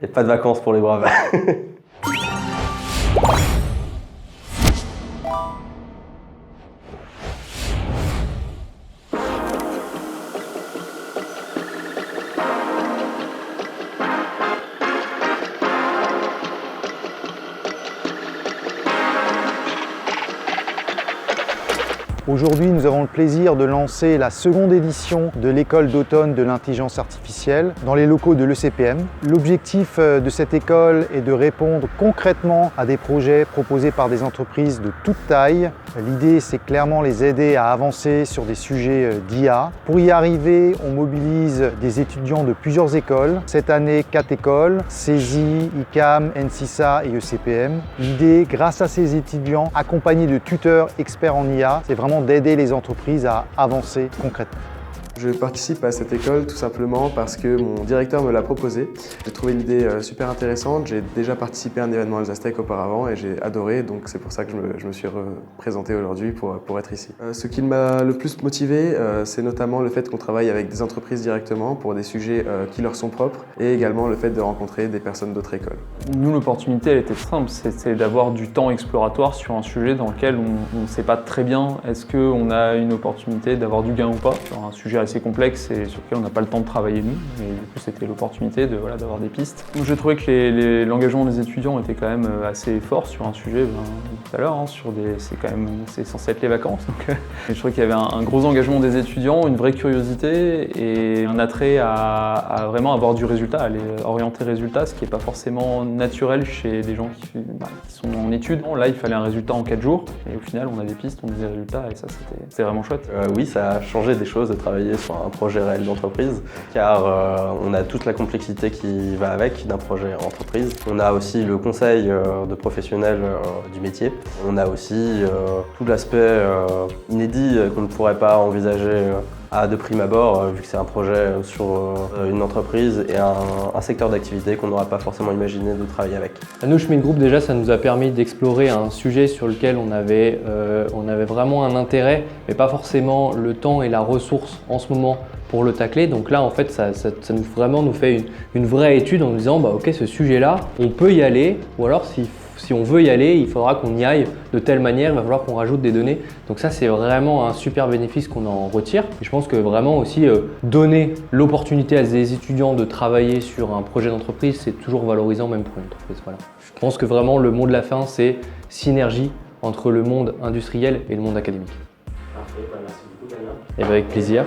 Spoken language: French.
Et pas de vacances pour les braves. Aujourd'hui, nous avons le plaisir de lancer la seconde édition de l'école d'automne de l'intelligence artificielle dans les locaux de l'ECPM. L'objectif de cette école est de répondre concrètement à des projets proposés par des entreprises de toute taille. L'idée, c'est clairement les aider à avancer sur des sujets d'IA. Pour y arriver, on mobilise des étudiants de plusieurs écoles. Cette année, 4 écoles, CESI, ICAM, NCISA et ECPM. L'idée, grâce à ces étudiants accompagnés de tuteurs experts en IA, c'est vraiment d'aider les entreprises à avancer concrètement. Je participe à cette école tout simplement parce que mon directeur me l'a proposé. J'ai trouvé l'idée super intéressante. J'ai déjà participé à un événement Alsastec auparavant et j'ai adoré, donc c'est pour ça que je me suis présenté aujourd'hui pour être ici. Ce qui m'a le plus motivé, c'est notamment le fait qu'on travaille avec des entreprises directement pour des sujets qui leur sont propres et également le fait de rencontrer des personnes d'autres écoles. Nous, l'opportunité, elle était simple, c'était d'avoir du temps exploratoire sur un sujet dans lequel on ne sait pas très bien est-ce qu'on a une opportunité d'avoir du gain ou pas, sur un sujet assez complexe et sur lequel on n'a pas le temps de travailler nous, et du coup c'était l'opportunité d'avoir des pistes. J'ai trouvé que l'engagement des étudiants était quand même assez fort sur un sujet, tout à l'heure, c'est censé être les vacances, donc je trouvais qu'il y avait un gros engagement des étudiants, une vraie curiosité et un attrait à vraiment avoir du résultat, à aller orienter résultat, ce qui n'est pas forcément naturel chez des gens qui sont en études. Là il fallait un résultat en 4 jours et au final on a des pistes, on a des résultats et ça c'était vraiment chouette. Oui, ça a changé des choses de travailler sur un projet réel d'entreprise, car on a toute la complexité qui va avec d'un projet entreprise. On a aussi le conseil de professionnels du métier. On a aussi tout l'aspect inédit qu'on ne pourrait pas envisager de prime abord, vu que c'est un projet sur une entreprise et un secteur d'activité qu'on n'aurait pas forcément imaginé de travailler avec. Nous, Schmidt Group, déjà, ça nous a permis d'explorer un sujet sur lequel on avait vraiment un intérêt, mais pas forcément le temps et la ressource en ce moment pour le tacler. Donc là, en fait, ça nous fait une vraie étude en nous disant, ok, ce sujet-là, on peut y aller, ou alors si on veut y aller, il faudra qu'on y aille de telle manière, il va falloir qu'on rajoute des données. Donc ça, c'est vraiment un super bénéfice qu'on en retire. Et je pense que vraiment aussi donner l'opportunité à des étudiants de travailler sur un projet d'entreprise, c'est toujours valorisant même pour une entreprise. Voilà. Je pense que vraiment le mot de la fin, c'est synergie entre le monde industriel et le monde académique. Parfait, merci beaucoup Damien. Et avec plaisir.